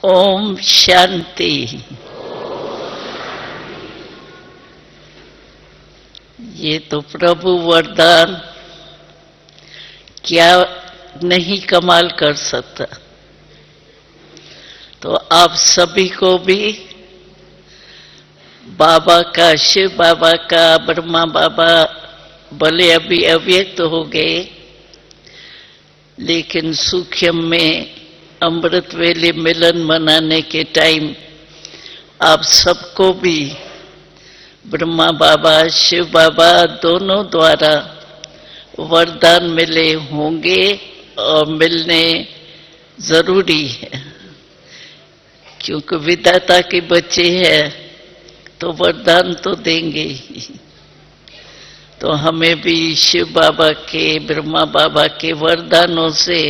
ओम शांति। ये तो प्रभु वरदान क्या नहीं कमाल कर सकता। तो आप सभी को भी बाबा का, शिव बाबा का, ब्रह्मा बाबा भले अभी अव्यक्त हो गए, लेकिन सूक्ष्म में अमृत वेले मिलन मनाने के टाइम आप सबको भी ब्रह्मा बाबा, शिव बाबा दोनों द्वारा वरदान मिले होंगे और मिलने जरूरी है, क्योंकि विधाता के बच्चे हैं तो वरदान तो देंगे ही। तो हमें भी शिव बाबा के, ब्रह्मा बाबा के वरदानों से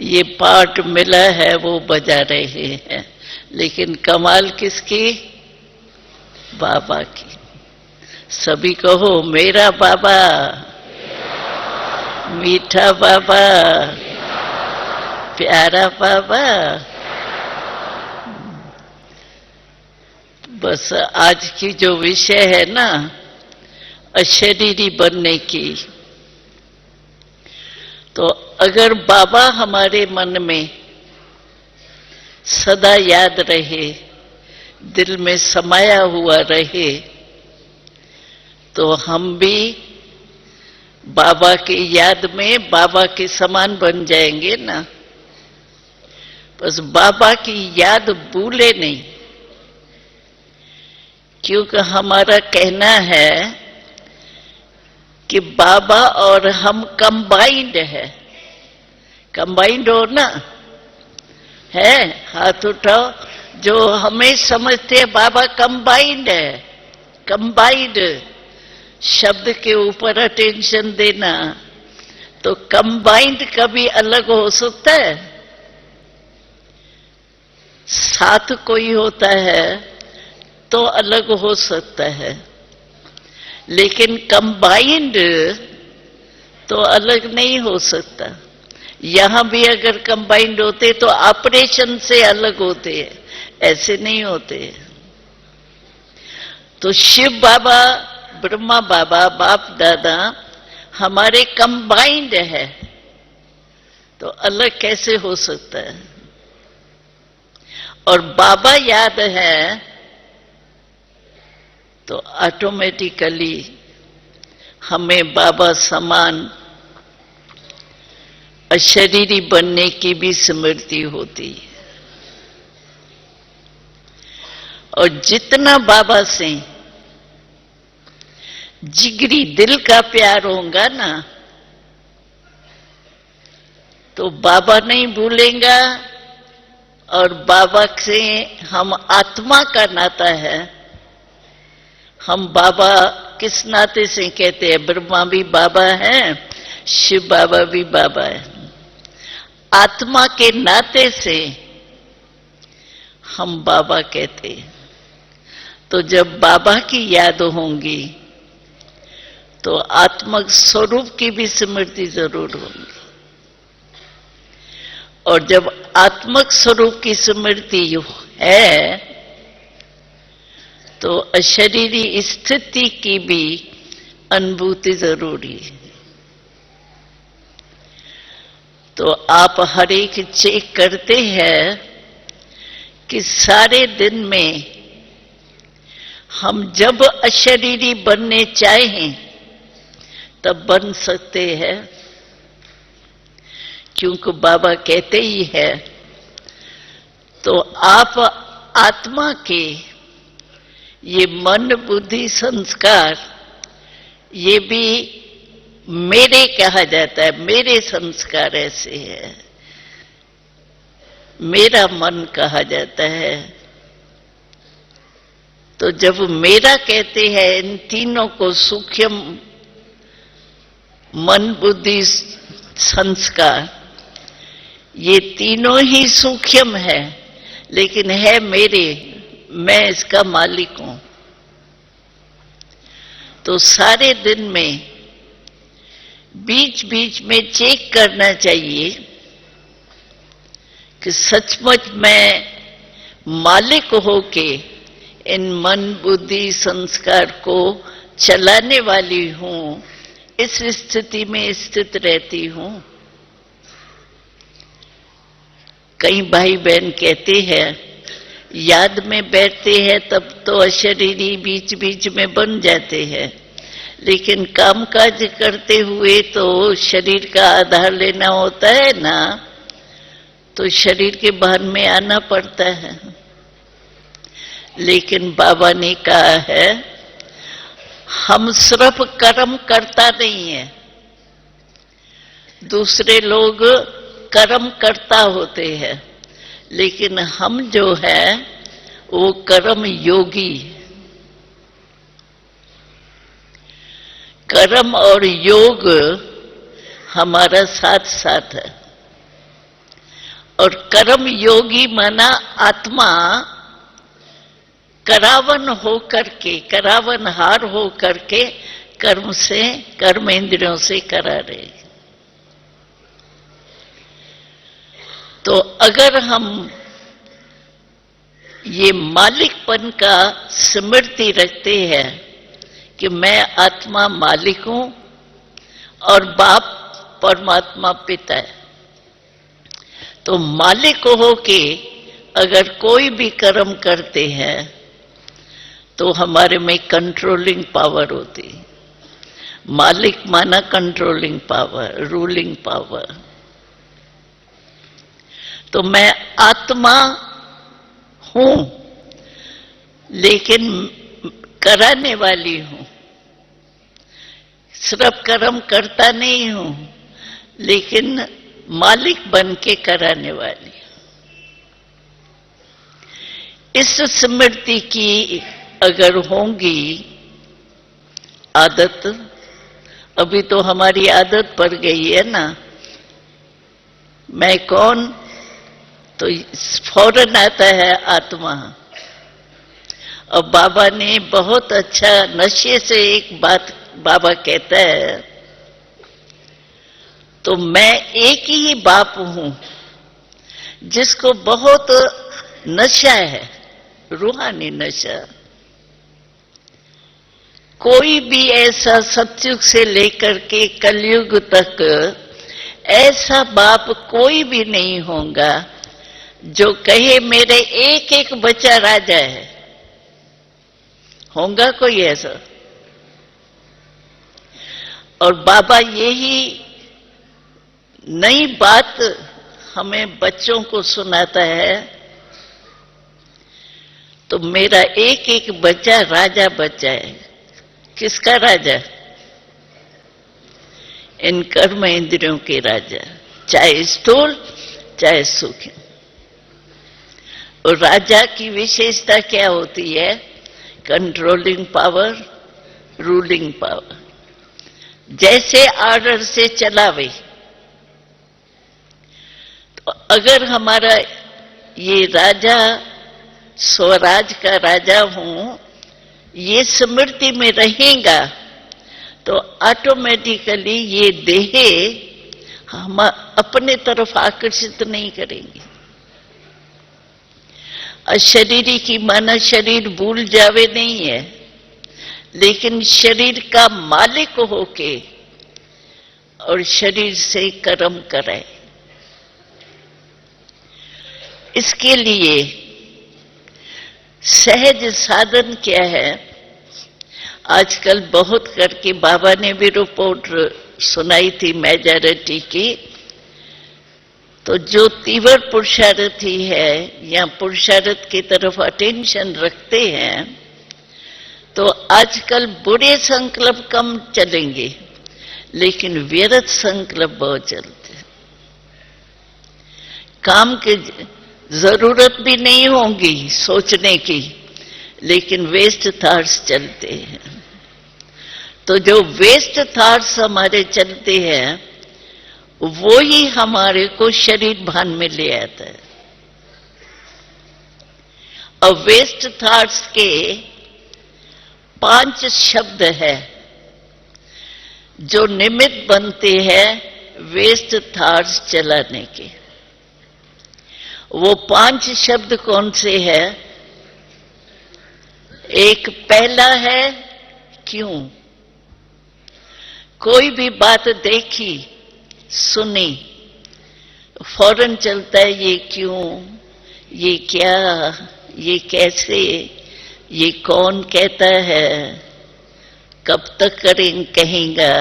ये पाठ मिला है, वो बजा रहे हैं। लेकिन कमाल किसकी? बाबा की। सभी कहो मेरा बाबा, मीठा बाबा, प्यारा बाबा। बस आज की जो विषय है ना, अशरीरी बनने की, तो अगर बाबा हमारे मन में सदा याद रहे, दिल में समाया हुआ रहे, तो हम भी बाबा की याद में बाबा के समान बन जाएंगे ना। बस बाबा की याद भूले नहीं, क्योंकि हमारा कहना है कि बाबा और हम कंबाइंड है। कंबाइंड हो ना, है? हाथ उठाओ जो हमें समझते हैं बाबा कंबाइंड है। कंबाइंड शब्द के ऊपर अटेंशन देना। तो कंबाइंड कभी अलग हो सकता है? साथ कोई होता है तो अलग हो सकता है, लेकिन कंबाइंड तो अलग नहीं हो सकता। यहां भी अगर कंबाइंड होते तो ऑपरेशन से अलग होते हैं, ऐसे नहीं होते। तो शिव बाबा, ब्रह्मा बाबा, बाप दादा हमारे कंबाइंड है, तो अलग कैसे हो सकता है? और बाबा याद है तो ऑटोमेटिकली हमें बाबा समान अशरीरी बनने की भी स्मृति होती है। और जितना बाबा से जिगरी दिल का प्यार होगा ना, तो बाबा नहीं भूलेगा। और बाबा से हम आत्मा का नाता है। हम बाबा किस नाते से कहते हैं? ब्रह्मा भी बाबा है, शिव बाबा भी बाबा है। आत्मा के नाते से हम बाबा कहते हैं। तो जब बाबा की याद होंगी तो आत्मक स्वरूप की भी स्मृति जरूर होगी। और जब आत्मक स्वरूप की स्मृति है तो अशरीरी स्थिति की भी अनुभूति जरूरी है। तो आप हर एक चेक करते हैं कि सारे दिन में हम जब अशरीरी बनने चाहें तब बन सकते हैं, क्योंकि बाबा कहते ही है। तो आप आत्मा के ये मन, बुद्धि, संस्कार, ये भी मेरे कहा जाता है। मेरे संस्कार ऐसे है, मेरा मन कहा जाता है। तो जब मेरा कहते हैं, इन तीनों को सूक्ष्म मन, बुद्धि, संस्कार, ये तीनों ही सूक्ष्म है, लेकिन है मेरे, मैं इसका मालिक हूं। तो सारे दिन में बीच बीच में चेक करना चाहिए कि सचमुच मैं मालिक होके इन मन बुद्धि संस्कार को चलाने वाली हूं, इस स्थिति में स्थित रहती हूं। कई भाई बहन कहते हैं याद में बैठते हैं तब तो अशरीरी बीच बीच में बन जाते हैं, लेकिन कामकाज करते हुए तो शरीर का आधार लेना होता है ना, तो शरीर के भान में आना पड़ता है। लेकिन बाबा ने कहा है हम सिर्फ कर्म करता नहीं है, दूसरे लोग कर्म करता होते हैं, लेकिन हम जो है वो कर्म योगी। कर्म और योग हमारा साथ साथ है, और कर्म योगी माना आत्मा करावन होकर के, करावन हार होकर के कर्म से, कर्म इंद्रियों से करा रहे। तो अगर हम ये मालिकपन का स्मृति रखते हैं कि मैं आत्मा मालिक हूं और बाप परमात्मा पिता है, तो मालिक हो के अगर कोई भी कर्म करते हैं तो हमारे में कंट्रोलिंग पावर होती। मालिक माना कंट्रोलिंग पावर, रूलिंग पावर। तो मैं आत्मा हूं लेकिन कराने वाली हूं, सिर्फ कर्म करता नहीं हूं लेकिन मालिक बन के कराने वाली। इस स्मृति की अगर होंगी आदत, अभी तो हमारी आदत पड़ गई है ना, मैं कौन, तो फौरन आता है आत्मा। और बाबा ने बहुत अच्छा नशे से एक बात बाबा कहता है, तो मैं एक ही बाप हूं जिसको बहुत नशा है, रूहानी नशा। कोई भी ऐसा सतयुग से लेकर के कलयुग तक ऐसा बाप कोई भी नहीं होगा जो कहे मेरे एक एक बच्चा राजा है। होगा कोई ऐसा? और बाबा यही नई बात हमें बच्चों को सुनाता है, तो मेरा एक एक बच्चा राजा बच्चा है। किसका राजा? इन कर्म इंद्रियों के राजा, चाहे स्थूल चाहे सूक्ष्म। और राजा की विशेषता क्या होती है? Controlling power, ruling power. जैसे आर्डर से चलावे। तो अगर हमारा ये राजा स्वराज का राजा हूं, ये स्मृति में रहेगा, तो ऑटोमेटिकली ये देह हम अपने तरफ आकर्षित नहीं करेंगे। अशरीरी की माना शरीर भूल जावे नहीं है, लेकिन शरीर का मालिक होके और शरीर से कर्म कराए। इसके लिए सहज साधन क्या है? आजकल बहुत करके बाबा ने भी रिपोर्ट सुनाई थी मेजॉरिटी की, तो जो तीव्र पुरुषार्थी है या पुरुषार्थ की तरफ अटेंशन रखते हैं, तो आजकल बुरे संकल्प कम चलेंगे, लेकिन व्यर्थ संकल्प बहुत चलते हैं। काम की जरूरत भी नहीं होगी सोचने की, लेकिन वेस्ट थॉट्स चलते हैं। तो जो वेस्ट थॉट्स हमारे चलते हैं, वो ही हमारे को शरीर भान में ले आता है। और वेस्ट थॉट्स के 5 शब्द है जो निमित्त बनते हैं वेस्ट थॉट्स चलाने के। वो 5 शब्द कौन से है? एक पहला है क्यों। कोई भी बात देखी सुनी फौरन चलता है ये क्यों, ये क्या, ये कैसे, ये कौन कहता है, कब तक कहेगा।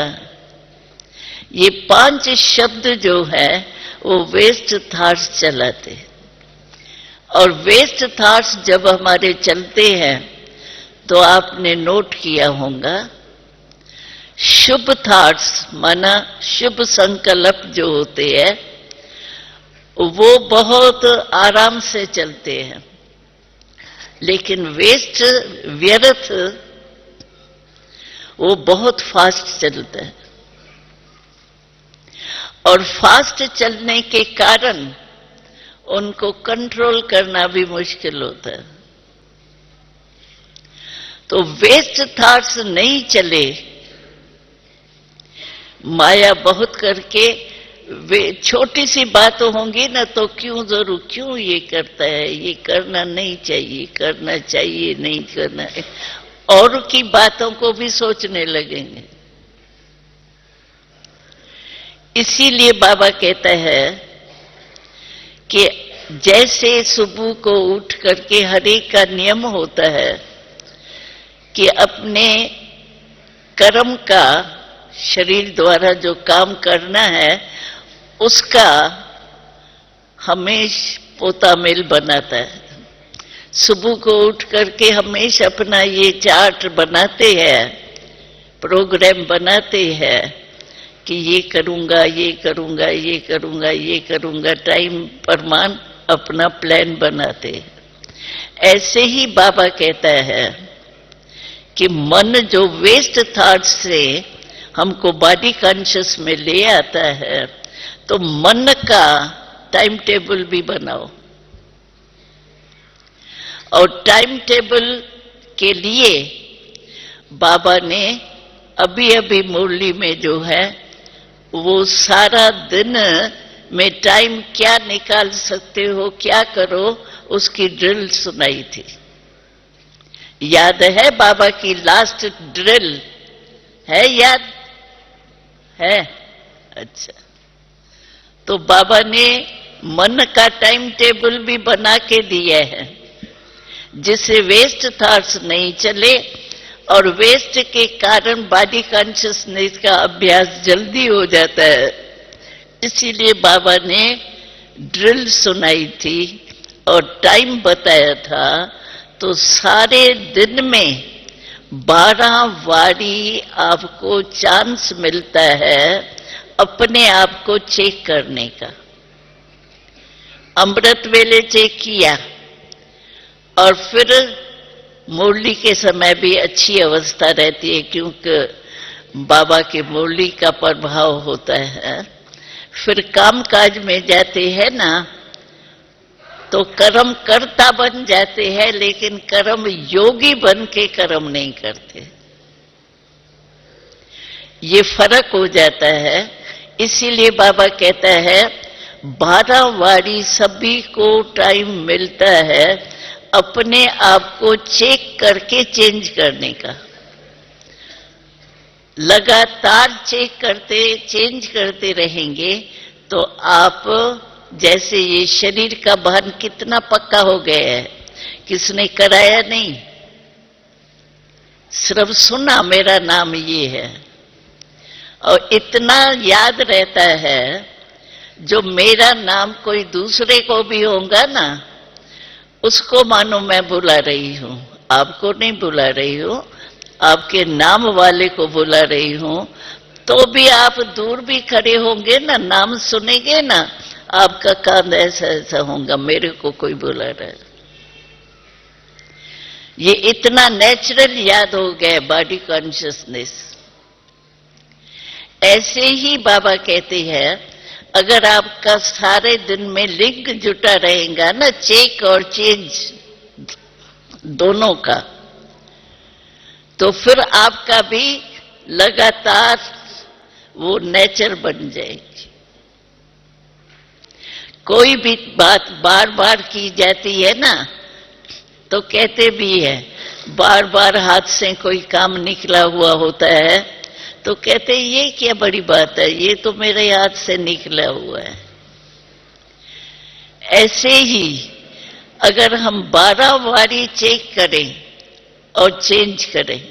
ये 5 शब्द जो है वो वेस्ट थॉट्स चलाते। और वेस्ट थॉट्स जब हमारे चलते हैं तो आपने नोट किया होगा, शुभ थॉट्स माना शुभ संकल्प जो होते हैं वो बहुत आराम से चलते हैं, लेकिन वेस्ट व्यर्थ वो बहुत फास्ट चलता है। और फास्ट चलने के कारण उनको कंट्रोल करना भी मुश्किल होता है। तो वेस्ट थॉट्स नहीं चले, माया बहुत करके वे छोटी सी बात होंगी ना तो क्यों जरूर, क्यों ये करता है, ये करना नहीं चाहिए, करना चाहिए, नहीं करना है, और की बातों को भी सोचने लगेंगे। इसीलिए बाबा कहता है कि जैसे सुबह को उठ करके हर एक का नियम होता है कि अपने कर्म का शरीर द्वारा जो काम करना है उसका हमेशा पोता मेल बनाता है। सुबह को उठ करके हमेशा अपना ये चार्ट बनाते हैं, प्रोग्राम बनाते हैं कि ये करूंगा, ये करूंगा, ये करूंगा, ये करूंगा, टाइम प्रमाण अपना प्लान बनाते हैं। ऐसे ही बाबा कहता है कि मन जो वेस्ट थॉट्स से हमको बॉडी कॉन्शियस में ले आता है, तो मन का टाइम टेबल भी बनाओ। और टाइम टेबल के लिए बाबा ने अभी अभी मुरली में जो है वो सारा दिन में टाइम क्या निकाल सकते हो, क्या करो, उसकी ड्रिल सुनाई थी। याद है बाबा की लास्ट ड्रिल है? याद है? अच्छा, तो बाबा ने मन का टाइम टेबल भी बना के दिया है जिससे वेस्ट थॉट्स नहीं चले और वेस्ट के कारण बॉडी कॉन्शियसनेस का अभ्यास जल्दी हो जाता है। इसीलिए बाबा ने ड्रिल सुनाई थी और टाइम बताया था। तो सारे दिन में 12 बारी आपको चांस मिलता है अपने आप को चेक करने का। अमृत वेले चेक किया और फिर मुरली के समय भी अच्छी अवस्था रहती है क्योंकि बाबा की मुरली का प्रभाव होता है। फिर काम काज में जाते हैं ना तो कर्म कर्ता बन जाते हैं, लेकिन कर्म योगी बन के कर्म नहीं करते। ये फर्क हो जाता है। इसीलिए बाबा कहता है 12 बारी सभी को टाइम मिलता है अपने आप को चेक करके चेंज करने का। लगातार चेक करते चेंज करते रहेंगे तो आप जैसे ये शरीर का भान कितना पक्का हो गया है, किसने कराया नहीं, सिर्फ सुना मेरा नाम ये है। और इतना याद रहता है जो मेरा नाम कोई दूसरे को भी होगा ना उसको मानो मैं बुला रही हूं, आपको नहीं बुला रही हूं, आपके नाम वाले को बुला रही हूं, तो भी आप दूर भी खड़े होंगे ना, नाम सुनेंगे ना, आपका कान ऐसा ऐसा होगा, मेरे को कोई बुला रहा है। ये इतना नेचुरल याद हो गया बॉडी कॉन्शियसनेस। ऐसे ही बाबा कहते हैं अगर आपका सारे दिन में लिंक जुटा रहेगा ना, चेक और चेंज दोनों का, तो फिर आपका भी लगातार वो नेचर बन जाएगी। कोई भी बात बार बार की जाती है ना, तो कहते भी है, बार बार हाथ से कोई काम निकला हुआ होता है तो कहते ये क्या बड़ी बात है, ये तो मेरे हाथ से निकला हुआ है। ऐसे ही अगर हम 12 बारी चेक करें और चेंज करें,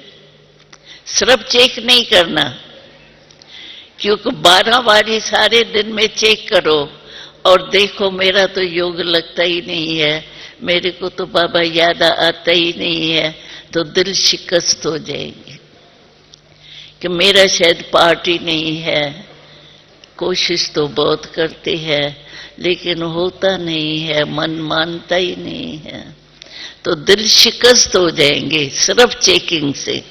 सिर्फ चेक नहीं करना, क्योंकि 12 बारी सारे दिन में चेक करो और देखो मेरा तो योग लगता ही नहीं है, मेरे को तो बाबा याद आता ही नहीं है, तो दिल शिकस्त हो जाएंगे कि मेरा शायद पार्ट ही नहीं है, कोशिश तो बहुत करते हैं लेकिन होता नहीं है, मन मानता ही नहीं है, तो दिल शिकस्त हो जाएंगे सिर्फ चेकिंग से।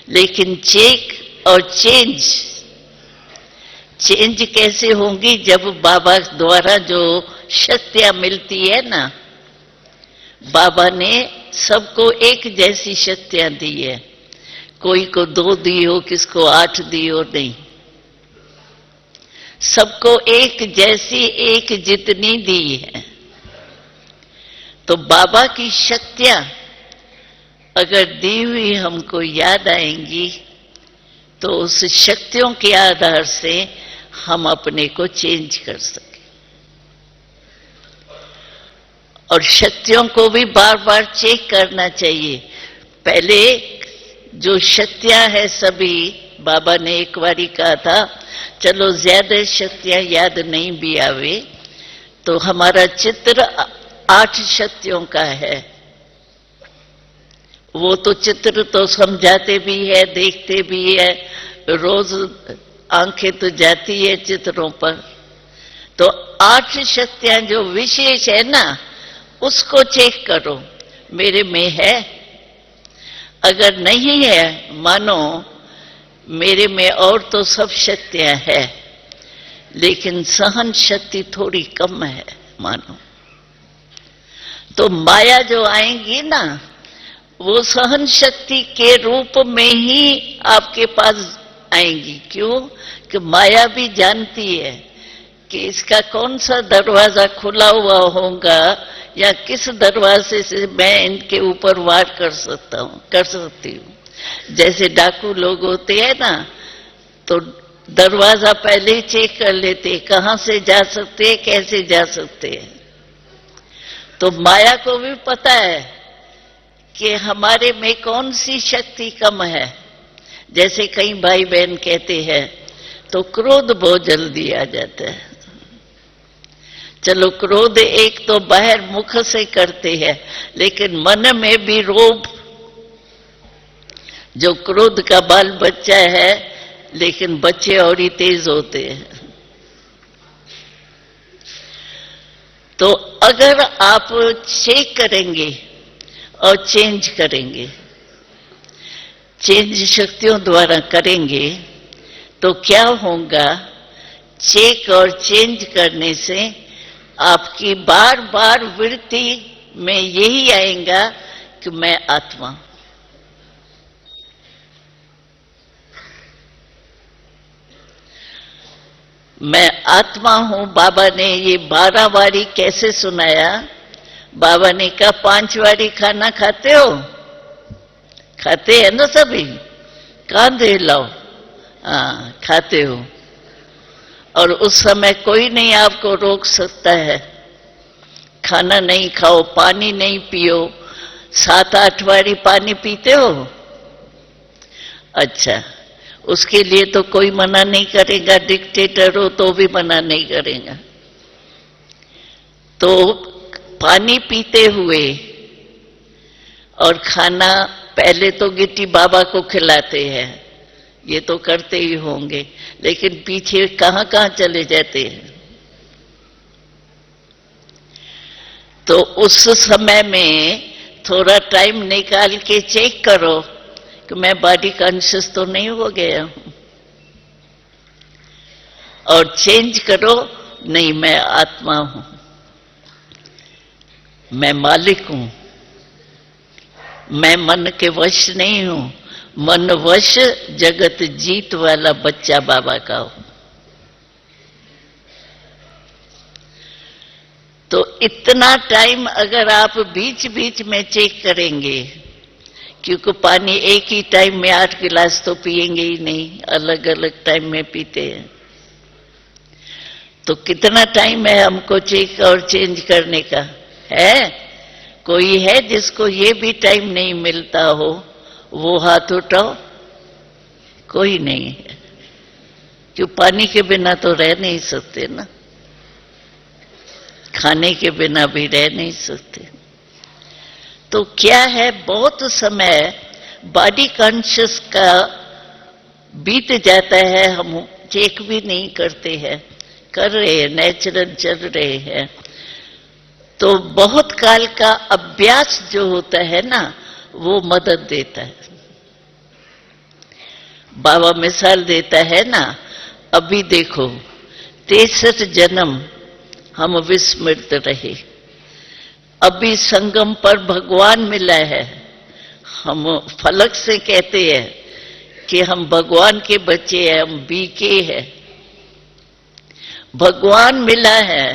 लेकिन चेक और चेंज कैसे होंगी, जब बाबा द्वारा जो शक्तियां मिलती है ना, बाबा ने सबको एक जैसी शक्तियां दी है, कोई को 2 दी हो, किसको 8 दी हो, नहीं, सबको एक जैसी एक जितनी दी है। तो बाबा की शक्तियां अगर दी हुई हमको याद आएंगी तो उस शक्तियों के आधार से हम अपने को चेंज कर सके। और शक्तियों को भी बार बार चेक करना चाहिए। पहले जो शक्तियां हैं सभी, बाबा ने एक बारी कहा था चलो ज्यादा शक्तियां याद नहीं भी आवे तो हमारा चित्र 8 शक्तियों का है, वो तो चित्र तो समझाते भी है, देखते भी है, रोज आंखें तो जाती है चित्रों पर। तो 8 शक्तियां जो विशेष है ना, उसको चेक करो मेरे में है। अगर नहीं है, मानो मेरे में और तो सब शक्तियां है लेकिन सहन शक्ति थोड़ी कम है मानो, तो माया जो आएंगी ना, वो सहन शक्ति के रूप में ही आपके पास आएंगी। क्यों? कि माया भी जानती है कि इसका कौन सा दरवाजा खुला हुआ होगा या किस दरवाजे से मैं इनके ऊपर वार कर सकती हूँ। जैसे डाकू लोग होते हैं ना, तो दरवाजा पहले ही चेक कर लेते, कहां से जा सकते हैं, कैसे जा सकते हैं। तो माया को भी पता है कि हमारे में कौन सी शक्ति कम है। जैसे कई भाई बहन कहते हैं तो क्रोध बहुत जल्दी आ जाता है। चलो क्रोध एक तो बाहर मुख से करते हैं, लेकिन मन में भी रोब, जो क्रोध का बाल बच्चा है, लेकिन बच्चे और ही तेज होते हैं। तो अगर आप चेक करेंगे और चेंज करेंगे, चेंज शक्तियों द्वारा करेंगे, तो क्या होगा, चेक और चेंज करने से आपकी बार बार वृत्ति में यही आएगा कि मैं आत्मा हूं। मैं आत्मा हूं। बाबा ने ये 12 बारी कैसे सुनाया? बाबा ने कहा 5 बारी खाना खाते हो? खाते हैं ना सभी? कहां दे लाओ? हाँ, खाते हो। और उस समय कोई नहीं आपको रोक सकता है। खाना नहीं खाओ, पानी नहीं पियो। 7-8 बारी पानी पीते हो? अच्छा, उसके लिए तो कोई मना नहीं करेगा, डिक्टेटर हो तो भी मना नहीं करेगा। तो पानी पीते हुए और खाना, पहले तो गिट्टी बाबा को खिलाते हैं, ये तो करते ही होंगे, लेकिन पीछे कहां कहां चले जाते हैं। तो उस समय में थोड़ा टाइम निकाल के चेक करो कि मैं बॉडी कॉन्शियस तो नहीं हो गया हूं, और चेंज करो, नहीं मैं आत्मा हूं, मैं मालिक हूं, मैं मन के वश नहीं हूं, मन वश जगत जीत वाला बच्चा बाबा का हूं। तो इतना टाइम अगर आप बीच बीच में चेक करेंगे, क्योंकि पानी एक ही टाइम में 8 गिलास तो पिएंगे ही नहीं, अलग अलग टाइम में पीते हैं, तो कितना टाइम है हमको चेक और चेंज करने का? है कोई है जिसको ये भी टाइम नहीं मिलता हो? वो हाथ उठाओ। कोई नहीं है, क्यों? पानी के बिना तो रह नहीं सकते ना, खाने के बिना भी रह नहीं सकते। तो क्या है, बहुत समय बॉडी कॉन्शियस का बीत जाता है, हम चेक भी नहीं करते हैं, कर रहे हैं, नेचुरल चल रहे हैं। तो बहुत काल का अभ्यास जो होता है ना, वो मदद देता है। बाबा मिसाल देता है ना, अभी देखो 63 जन्म हम विस्मृत रहे, अभी संगम पर भगवान मिला है। हम फलक से कहते हैं कि हम भगवान के बच्चे हैं, हम बीके हैं, भगवान मिला है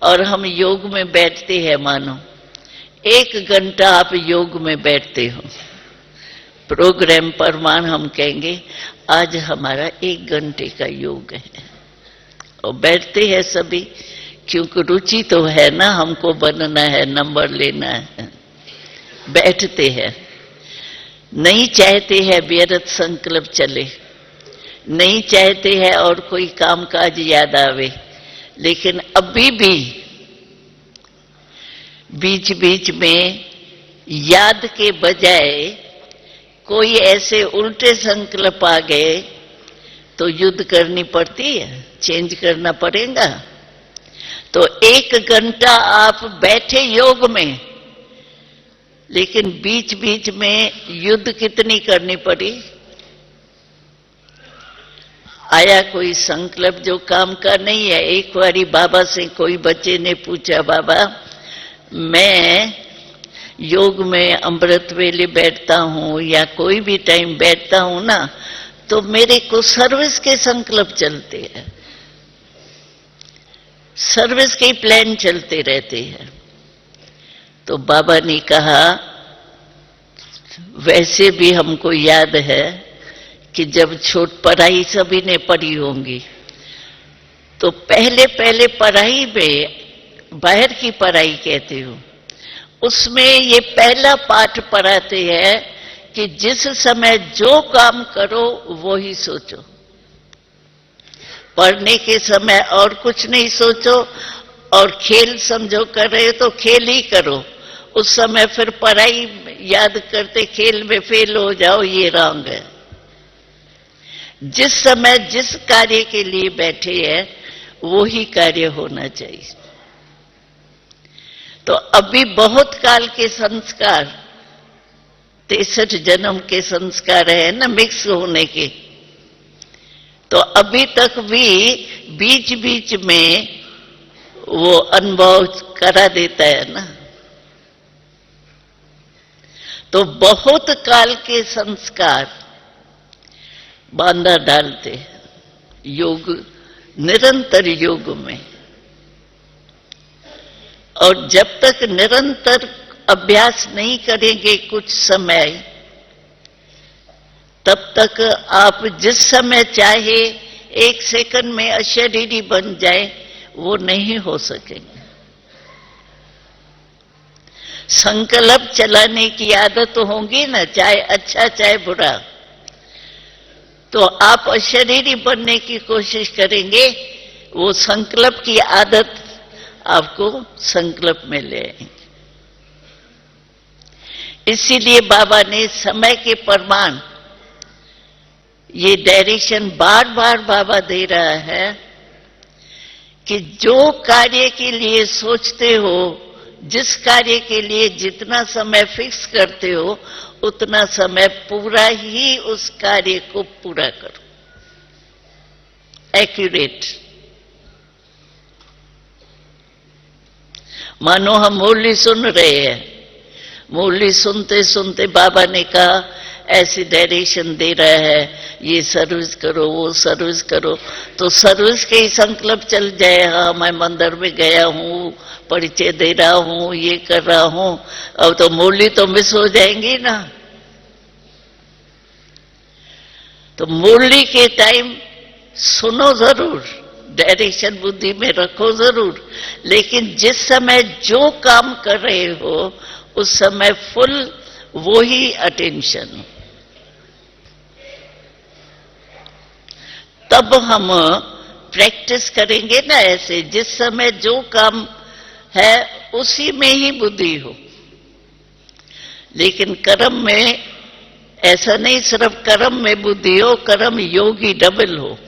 और हम योग में बैठते हैं। मानो 1 घंटा आप योग में बैठते हो, प्रोग्राम पर मान हम कहेंगे आज हमारा 1 घंटे का योग है, और बैठते हैं सभी, क्योंकि रुचि तो है ना, हमको बनना है, नंबर लेना है, बैठते हैं। नहीं चाहते हैं व्यर्थ संकल्प चले, नहीं चाहते हैं और कोई काम काज याद आवे, लेकिन अभी भी बीच बीच में याद के बजाय कोई ऐसे उल्टे संकल्प आ गए तो युद्ध करनी पड़ती है, चेंज करना पड़ेगा। तो 1 घंटा आप बैठे योग में, लेकिन बीच बीच में युद्ध कितनी करनी पड़ी? आया कोई संकल्प जो काम का नहीं है। एक बारी बाबा से कोई बच्चे ने पूछा, बाबा मैं योग में अमृत वेले बैठता हूं या कोई भी टाइम बैठता हूं ना, तो मेरे को सर्विस के संकल्प चलते हैं, सर्विस के प्लान चलते रहते हैं। तो बाबा ने कहा, वैसे भी हमको याद है कि जब पढ़ाई सभी ने पढ़ी होंगी, तो पहले पहले पढ़ाई में, बाहर की पढ़ाई कहते हो, उसमें ये पहला पाठ पढ़ाते हैं कि जिस समय जो काम करो वो ही सोचो। पढ़ने के समय और कुछ नहीं सोचो, और खेल समझो कर रहे हो तो खेल ही करो। उस समय फिर पढ़ाई याद करते खेल में फेल हो जाओ, ये रॉन्ग है। जिस समय जिस कार्य के लिए बैठे हैं वो ही कार्य होना चाहिए। तो अभी बहुत काल के संस्कार, 63 जन्म के संस्कार है ना, मिक्स होने के, तो अभी तक भी बीच बीच में वो अनुभव करा देता है ना। तो बहुत काल के संस्कार बांधा डालते योग, निरंतर योग में। और जब तक निरंतर अभ्यास नहीं करेंगे कुछ समय, तब तक आप जिस समय चाहे 1 सेकंड में अशरीरी बन जाए, वो नहीं हो सकेंगे। संकल्प चलाने की आदत होगी ना, चाहे अच्छा चाहे बुरा, तो आप अशरीरी बनने की कोशिश करेंगे, वो संकल्प की आदत आपको संकल्प में ले आएंगे। इसीलिए बाबा ने समय के प्रमाण, ये डायरेक्शन बार बार बाबा दे रहा है कि जो कार्य के लिए सोचते हो, जिस कार्य के लिए जितना समय फिक्स करते हो, उतना समय पूरा ही उस कार्य को पूरा करो, एक्यूरेट। मानो हम मुरली सुन रहे हैं, मुरली सुनते सुनते बाबा ने कहा ऐसी डायरेक्शन दे रहा है, ये सर्विस करो, वो सर्विस करो, तो सर्विस के ही संकल्प चल जाए। हाँ, मैं मंदिर में गया हूँ, परिचय दे रहा हूँ, ये कर रहा हूँ, अब तो मुरली तो मिस हो जाएंगी ना। तो मुरली के टाइम सुनो जरूर, डायरेक्शन बुद्धि में रखो जरूर, लेकिन जिस समय जो काम कर रहे हो उस समय फुल वो ही अटेंशन। तब हम प्रैक्टिस करेंगे ना ऐसे, जिस समय जो काम है उसी में ही बुद्धि हो। लेकिन कर्म में ऐसा नहीं, सिर्फ कर्म में बुद्धि हो, कर्म योगी डबल हो।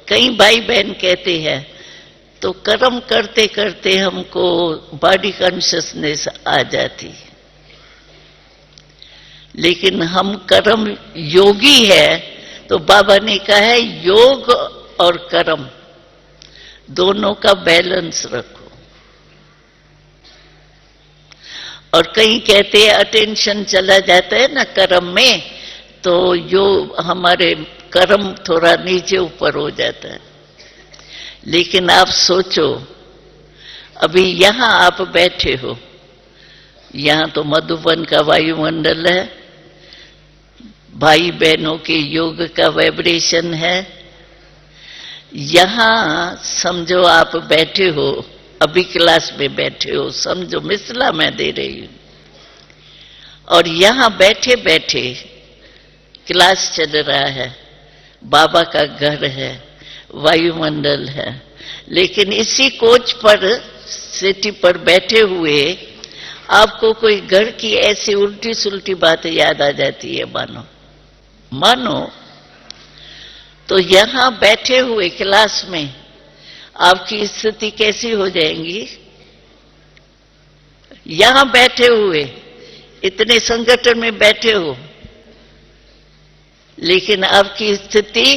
कई भाई बहन कहते हैं तो कर्म करते करते हमको बॉडी कॉन्शियसनेस आ जाती, लेकिन हम कर्म योगी है तो बाबा ने कहा है योग और कर्म दोनों का बैलेंस रखो। और कहीं कहते हैं अटेंशन चला जाता है ना कर्म में, तो यो हमारे कर्म थोड़ा नीचे ऊपर हो जाता है। लेकिन आप सोचो, अभी यहां आप बैठे हो, यहां तो मधुबन का वायुमंडल है, भाई बहनों के योग का वाइब्रेशन है। यहां समझो आप बैठे हो, अभी क्लास में बैठे हो, समझो मिसला मैं दे रही हूं, और यहां बैठे बैठे क्लास चल रहा है, बाबा का घर है, वायुमंडल है, लेकिन इसी कोच पर, सिटी पर बैठे हुए आपको कोई घर की ऐसी उल्टी सुलटी बातें याद आ जाती है, मानो तो यहां बैठे हुए क्लास में आपकी स्थिति कैसी हो जाएगी? यहां बैठे हुए इतने संगठन में बैठे हो, लेकिन आपकी स्थिति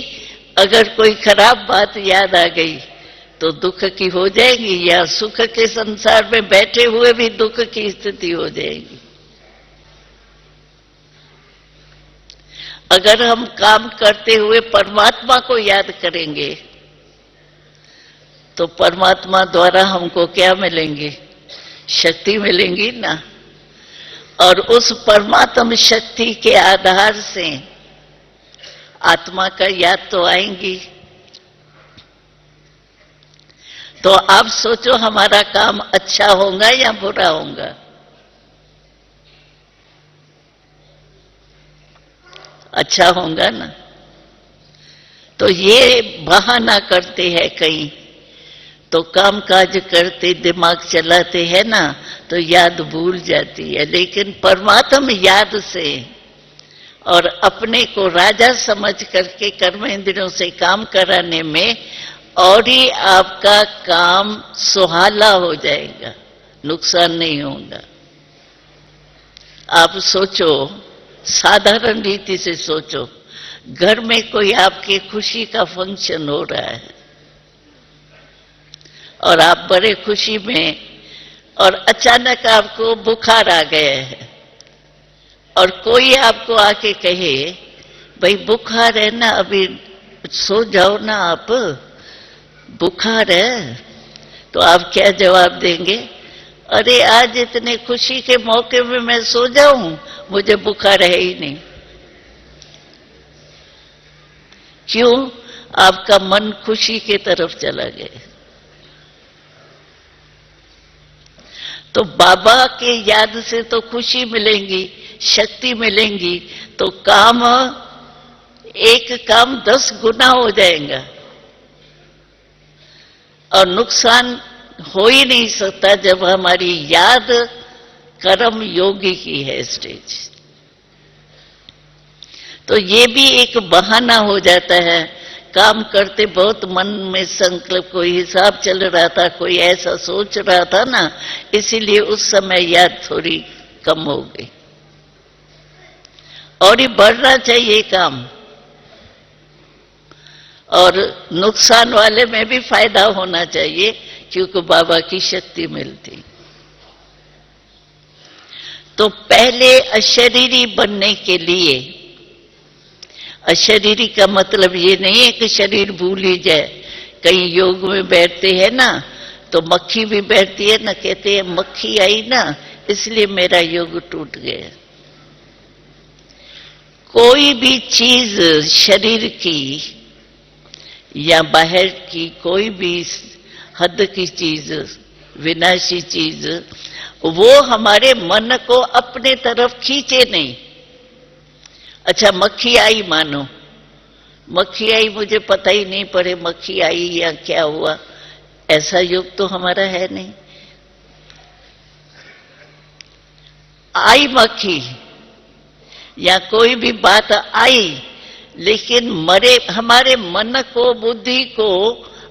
अगर कोई खराब बात याद आ गई तो दुख की हो जाएगी, या सुख के संसार में बैठे हुए भी दुख की स्थिति हो जाएगी। अगर हम काम करते हुए परमात्मा को याद करेंगे तो परमात्मा द्वारा हमको क्या मिलेंगे? शक्ति मिलेंगी ना। और उस परमात्मा शक्ति के आधार से आत्मा का याद तो आएंगी। तो आप सोचो हमारा काम अच्छा होगा या बुरा होगा? अच्छा होगा ना। तो ये बहाना करते हैं कई, तो काम काज करते दिमाग चलाते हैं ना तो याद भूल जाती है। लेकिन परमात्मा याद से और अपने को राजा समझ करके कर्म इंद्रियों से काम कराने में और ही आपका काम सुहाना हो जाएगा, नुकसान नहीं होगा। आप सोचो, साधारण रीति से सोचो, घर में कोई आपके खुशी का फंक्शन हो रहा है और आप बड़े खुशी में, और अचानक आपको बुखार आ गया है और कोई आपको आके कहे भाई बुखार है ना, अभी सो जाओ ना, आप बुखार है, तो आप क्या जवाब देंगे? अरे आज इतने खुशी के मौके में मैं सो जाऊं, मुझे बुखार है ही नहीं। क्यों? आपका मन खुशी की तरफ चला गया। तो बाबा के याद से तो खुशी मिलेंगी, शक्ति मिलेंगी, तो काम, एक काम 10 गुना हो जाएगा। और नुकसान हो ही नहीं सकता जब हमारी याद कर्म योगी की है स्टेज। तो ये भी एक बहाना हो जाता है। काम करते बहुत मन में संकल्प, कोई हिसाब चल रहा था, कोई ऐसा सोच रहा था ना, इसीलिए उस समय याद थोड़ी कम हो गई। और ये बढ़ना चाहिए काम, और नुकसान वाले में भी फायदा होना चाहिए, क्योंकि बाबा की शक्ति मिलती। तो पहले अशरीरी बनने के लिए, अशरीरी का मतलब ये नहीं है कि शरीर भूल ही जाए। कई योग में बैठते हैं ना, तो मक्खी भी बैठती है ना, कहते हैं मक्खी आई ना इसलिए मेरा योग टूट गया। कोई भी चीज शरीर की या बाहर की कोई भी हद की चीज, विनाशी चीज, वो हमारे मन को अपने तरफ खींचे नहीं। अच्छा मक्खी आई, मानो मक्खी आई, मुझे पता ही नहीं पड़े मक्खी आई या क्या हुआ, ऐसा योग तो हमारा है नहीं। आई मक्खी या कोई भी बात आई, लेकिन मरे हमारे मन को, बुद्धि को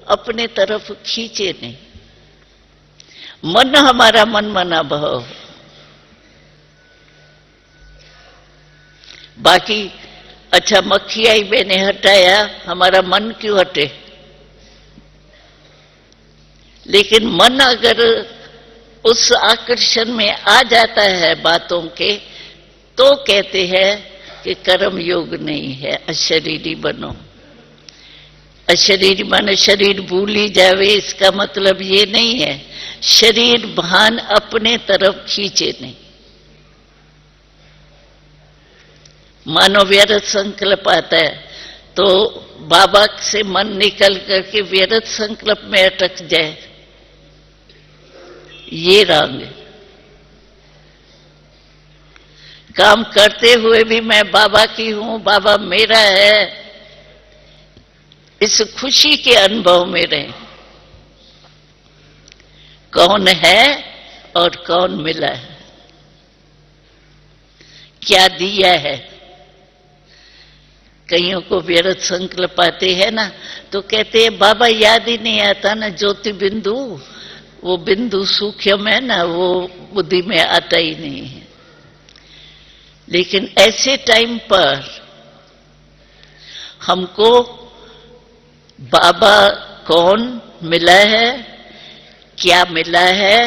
अपने तरफ खींचे नहीं। मन हमारा मन मना भाव। बाकी अच्छा मक्खी आई, मैंने हटाया, हमारा मन क्यों हटे? लेकिन मन अगर उस आकर्षण में आ जाता है बातों के, तो कहते हैं कि कर्म योग नहीं है, अशरीरी बनो। अशरीरी माने शरीर भूल ही जावे, इसका मतलब ये नहीं है शरीर भान अपने तरफ खींचे नहीं। मानो व्यर्थ संकल्प आता है तो बाबा से मन निकल करके व्यर्थ संकल्प में अटक जाए, ये रंग है। काम करते हुए भी मैं बाबा की हूं, बाबा मेरा है, इस खुशी के अनुभव में रहें। कौन है और कौन मिला है, क्या दिया है। कईयों को व्यर्थ संकल्प आते हैं ना, तो कहते हैं बाबा याद ही नहीं आता ना, ज्योति बिंदु, वो बिंदु सूक्ष्म है ना, वो बुद्धि में आता ही नहीं है। लेकिन ऐसे टाइम पर हमको बाबा कौन मिला है, क्या मिला है,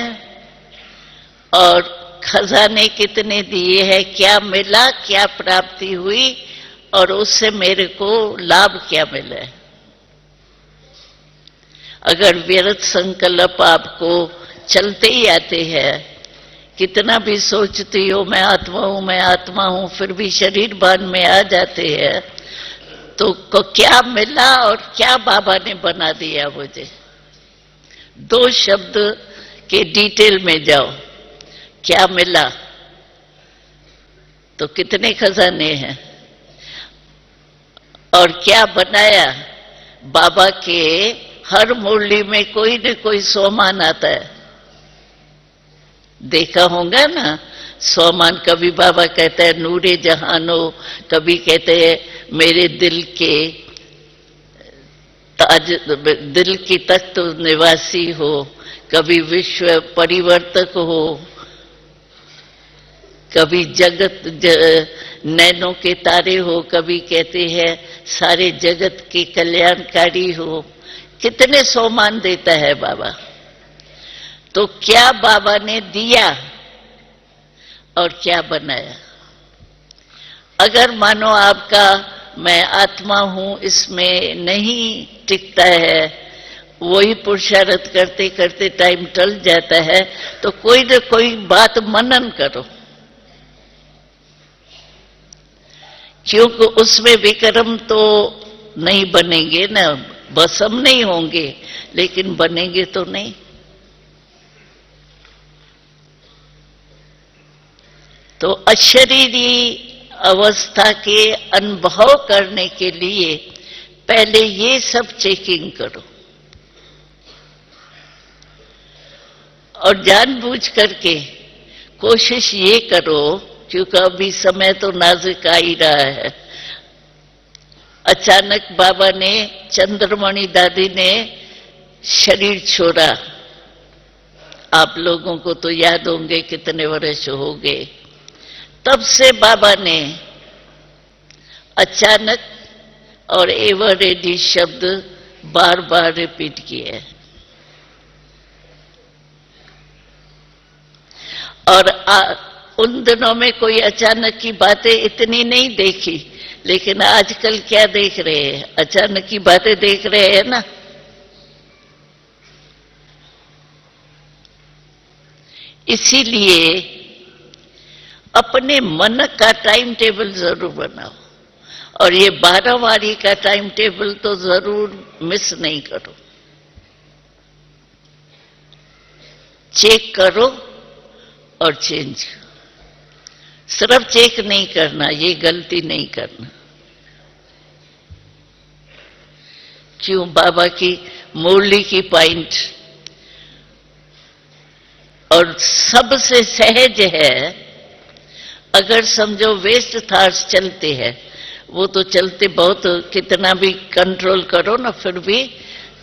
और खजाने कितने दिए हैं, क्या मिला, क्या प्राप्ति हुई, और उससे मेरे को लाभ क्या मिला है। अगर व्यर्थ संकल्प आपको चलते ही आते हैं, कितना भी सोचती हो मैं आत्मा हूं, मैं आत्मा हूं, फिर भी शरीर भान में आ जाते हैं, तो को क्या मिला और क्या बाबा ने बना दिया मुझे। दो शब्द के डिटेल में जाओ, क्या मिला, तो कितने खजाने हैं, और क्या बनाया। बाबा के हर मुरली में कोई न कोई सोमान आता है, देखा होगा ना। सोमान कभी बाबा कहता है नूरे जहानो, कभी कहते हैं मेरे दिल के ताज, दिल की तख्त निवासी हो, कभी विश्व परिवर्तक हो, कभी जगत नैनों के तारे हो, कभी कहते हैं सारे जगत के कल्याणकारी हो। कितने सोमान देता है बाबा। तो क्या बाबा ने दिया और क्या बनाया। अगर मानो आपका मैं आत्मा हूं इसमें नहीं टिकता है, वही पुरुषार्थ करते करते टाइम टल जाता है, तो कोई न कोई बात मनन करो, क्योंकि उसमें विक्रम तो नहीं बनेंगे ना, भस्म नहीं होंगे, लेकिन बनेंगे तो नहीं। तो अशरीरी अवस्था के अनुभव करने के लिए पहले ये सब चेकिंग करो, और जानबूझ करके कोशिश ये करो, क्योंकि अभी समय तो नाजुक आ ही रहा है। अचानक बाबा ने, चंद्रमणि दादी ने शरीर छोड़ा, आप लोगों को तो याद होंगे कितने वर्ष हो गए। तब से बाबा ने अचानक और एवर रेडी शब्द बार बार रिपीट किए, और उन दिनों में कोई अचानक की बातें इतनी नहीं देखी, लेकिन आजकल क्या देख रहे हैं, अचानक की बातें देख रहे हैं ना। इसीलिए अपने मन का टाइम टेबल जरूर बनाओ, और ये 12वारी का टाइम टेबल तो जरूर मिस नहीं करो। चेक करो और चेंज। सिर्फ चेक नहीं करना, ये गलती नहीं करना। क्यों? बाबा की मुरली की पॉइंट और सबसे सहज है। अगर समझो वेस्ट थाट्स चलते हैं, वो तो चलते बहुत, कितना भी कंट्रोल करो ना, फिर भी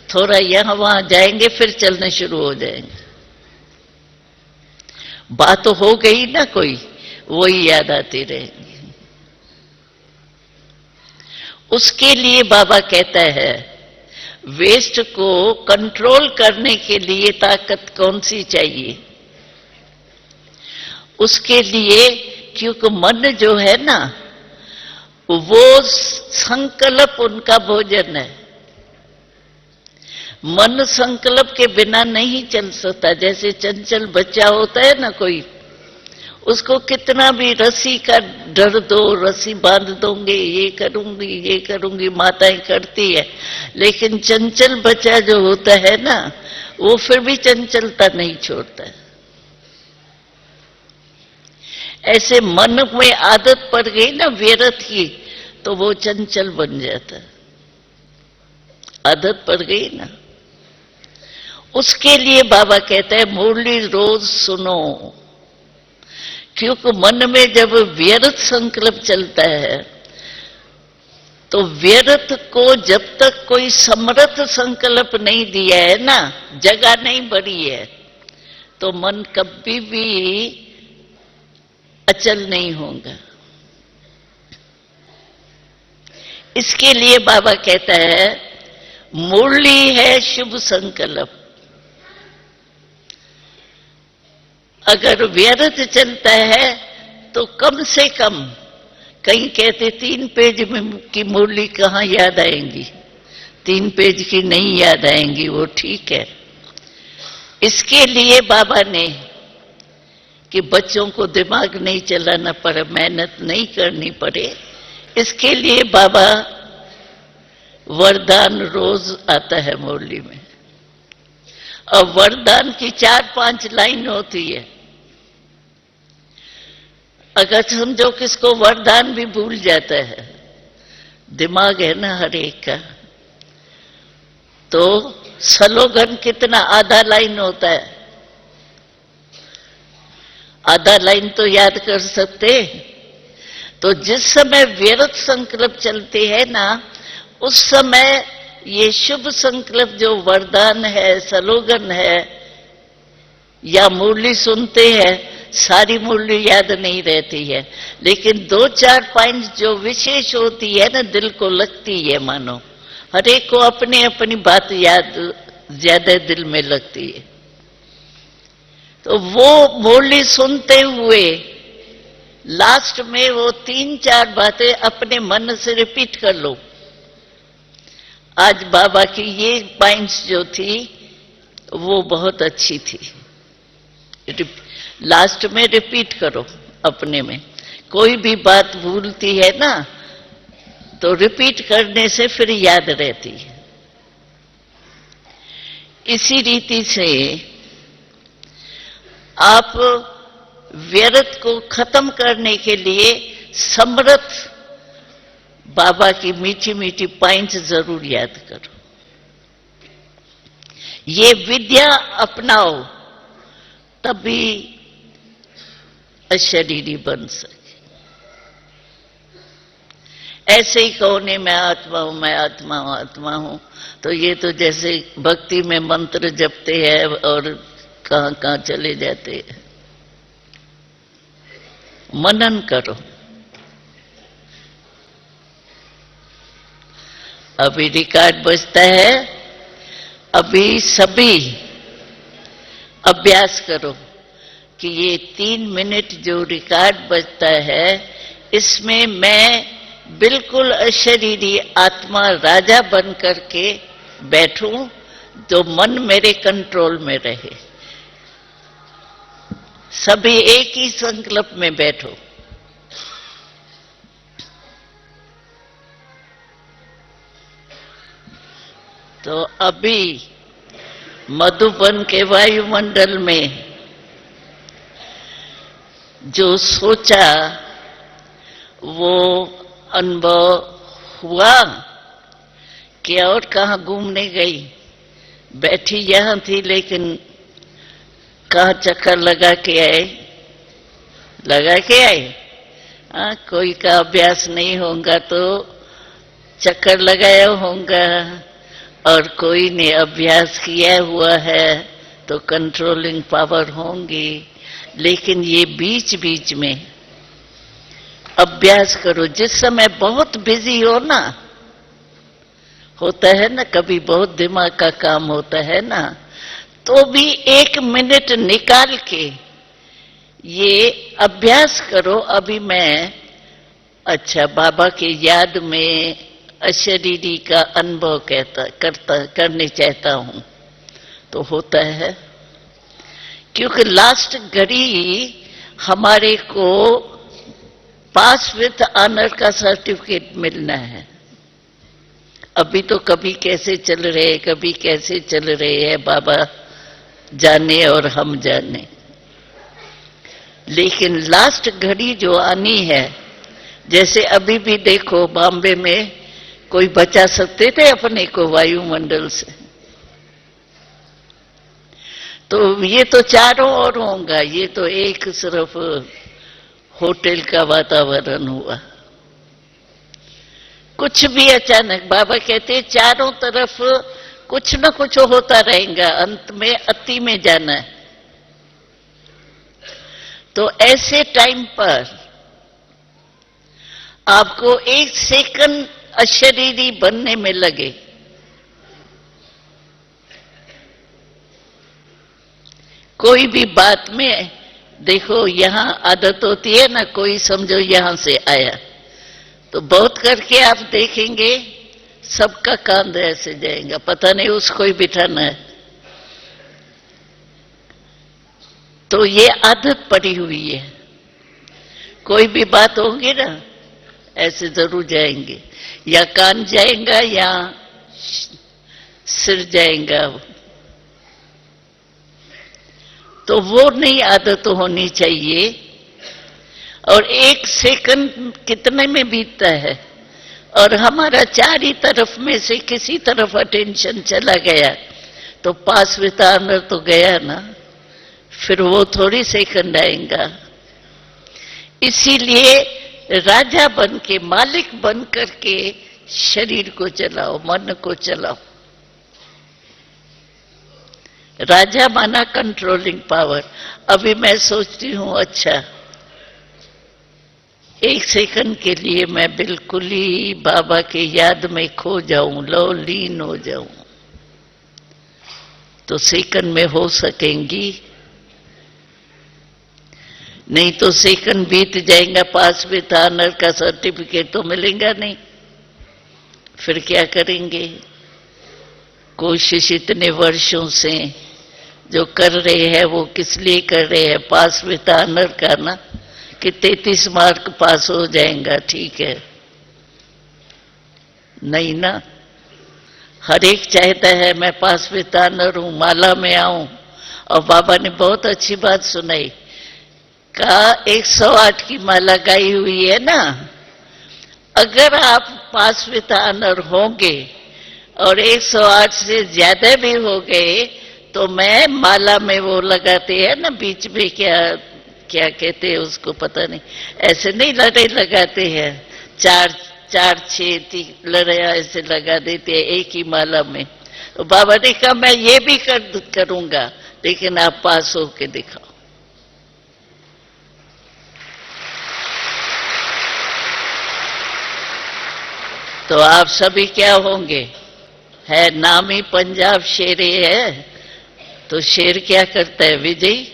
थोड़ा यहां वहां जाएंगे, फिर चलने शुरू हो जाएंगे। बात हो गई ना कोई, वही याद आती रहेगी। उसके लिए बाबा कहता है, वेस्ट को कंट्रोल करने के लिए ताकत कौन सी चाहिए? उसके लिए, क्योंकि मन जो है ना, वो संकल्प उनका भोजन है। मन संकल्प के बिना नहीं चल सकता। जैसे चंचल बच्चा होता है ना कोई, उसको कितना भी रस्सी का डर दो, रस्सी बांध दोगे, ये करूंगी माताएं करती है, लेकिन चंचल बच्चा जो होता है ना, वो फिर भी चंचलता नहीं छोड़ता है। ऐसे मन में आदत पड़ गई ना व्यर्थ की, तो वो चंचल बन जाता है। आदत पड़ गई ना। उसके लिए बाबा कहता है, मुरली रोज सुनो। क्योंकि मन में जब व्यर्थ संकल्प चलता है, तो व्यर्थ को जब तक कोई समर्थ संकल्प नहीं दिया है ना, जगह नहीं बढ़ी है, तो मन कभी भी अचल नहीं होगा। इसके लिए बाबा कहता है, मुरली है शुभ संकल्प। अगर व्यर्थ चलता है तो कम से कम, कहीं कहते 3 पेज में की मुरली कहाँ याद आएंगी, 3 पेज की नहीं याद आएंगी, वो ठीक है। इसके लिए बाबा ने कि बच्चों को दिमाग नहीं चलाना पड़े, मेहनत नहीं करनी पड़े, इसके लिए बाबा वरदान रोज आता है मुरली में। और वरदान की 4-5 लाइन होती है। अगर समझो किसको वरदान भी भूल जाता है, दिमाग है ना हर एक का, तो स्लोगन कितना, आधा लाइन होता है। आधा लाइन तो याद कर सकते। तो जिस समय व्यर्थ संकल्प चलते हैं ना, उस समय ये शुभ संकल्प जो वरदान है, स्लोगन है, या मुरली सुनते हैं, सारी मुरली याद नहीं रहती है, लेकिन 2-4 पॉइंट जो विशेष होती है ना, दिल को लगती है, मानो हर एक को अपनी अपनी बात याद ज्यादा दिल में लगती है। तो वो मुरली सुनते हुए लास्ट में वो 3-4 बातें अपने मन से रिपीट कर लो। आज बाबा की ये पॉइंट्स जो थी वो बहुत अच्छी थी। लास्ट में रिपीट करो अपने में। कोई भी बात भूलती है ना, तो रिपीट करने से फिर याद रहती है। इसी रीति से आप व्यर्थ को खत्म करने के लिए समर्थ बाबा की मीठी मीठी पॉइंट्स जरूर याद करो। ये विद्या अपनाओ, तभी अशरीरी बन सके। ऐसे ही कहो नहीं मैं आत्मा हूं, मैं आत्मा हूं, आत्मा हूं, तो ये तो जैसे भक्ति में मंत्र जपते हैं और कहां कहां चले जाते हैं। मनन करो। अभी रिकॉर्ड बजता है, अभी सभी अभ्यास करो कि ये 3 मिनट जो रिकॉर्ड बजता है, इसमें मैं बिल्कुल अशरीरी आत्मा राजा बन करके बैठूं, तो मन मेरे कंट्रोल में रहे। सभी एक ही संकल्प में बैठो। तो अभी मधुबन के वायुमंडल में जो सोचा वो अनुभव हुआ कि और कहाँ घूमने गई, बैठी यहां थी लेकिन कहाँ चक्कर लगा के आए। कोई का अभ्यास नहीं होगा तो चक्कर लगाया होगा, और कोई ने अभ्यास किया हुआ है तो कंट्रोलिंग पावर होंगी। लेकिन ये बीच बीच में अभ्यास करो। जिस समय बहुत बिजी हो ना, होता है ना, कभी बहुत दिमाग का काम होता है ना, तो भी 1 मिनट निकाल के ये अभ्यास करो। अभी मैं अच्छा बाबा के याद में अशरीरी का अनुभव करने चाहता हूं, तो होता है। क्योंकि लास्ट घड़ी हमारे को पास विथ ऑनर का सर्टिफिकेट मिलना है। अभी तो कभी कैसे चल रहे, कभी कैसे चल रहे हैं, बाबा जाने और हम जाने। लेकिन लास्ट घड़ी जो आनी है, जैसे अभी भी देखो बॉम्बे में कोई बचा सकते थे अपने को वायुमंडल से, तो ये तो चारों ओर होगा। ये तो एक सिर्फ होटल का वातावरण हुआ। कुछ भी अचानक, बाबा कहते चारों तरफ कुछ न कुछ होता रहेगा, अंत में अति में जाना है। तो ऐसे टाइम पर आपको 1 सेकंड अशरीरी बनने में लगे, कोई भी बात में देखो, यहां आदत होती है ना, कोई समझो यहां से आया तो बहुत करके आप देखेंगे सबका कांध ऐसे जाएगा, पता नहीं उसको ही बिठाना है। तो ये आदत पड़ी हुई है। कोई भी बात होगी ना, ऐसे जरूर जाएंगे, या कान जाएगा या सिर जाएगा। तो वो नहीं आदत होनी चाहिए। और 1 सेकंड कितने में बीतता है, और हमारा चारी तरफ में से किसी तरफ अटेंशन चला गया तो पास विथ ऑनर तो गया ना, फिर वो थोड़ी सेकंड आएगा। इसीलिए राजा बन के, मालिक बन करके शरीर को चलाओ, मन को चलाओ। राजा माना कंट्रोलिंग पावर। अभी मैं सोचती हूं, अच्छा 1 सेकंड के लिए मैं बिल्कुल ही बाबा के याद में खो जाऊं, लो लीन हो जाऊं, तो सेकंड में हो सकेंगी? नहीं तो सेकंड बीत जाएगा, पास विथ ऑनर का सर्टिफिकेट तो मिलेगा नहीं, फिर क्या करेंगे? कोशिश इतने वर्षों से जो कर रहे हैं वो किस लिए कर रहे हैं? पास विथ ऑनर का ना, कि 33 मार्क पास हो जाएगा, ठीक है? नहीं ना, हर एक चाहता है मैं पास विथ ऑनर हूं, माला में आऊं। और बाबा ने बहुत अच्छी बात सुनाई, कहा 108 की माला गाई हुई है ना, अगर आप पास विथ ऑनर होंगे और 108 से ज्यादा भी हो गए तो मैं माला में वो लगाते हैं ना बीच में, क्या कहते हैं उसको, पता नहीं, ऐसे नहीं लड़े लगाते हैं, 4-6 लड़े ऐसे लगा देते हैं एक ही माला में। तो बाबा ने कहा मैं ये भी करूंगा, लेकिन आप पास होके दिखाओ। तो आप सभी क्या होंगे? है नाम ही पंजाब शेर है, तो शेर क्या करता है? विजयी।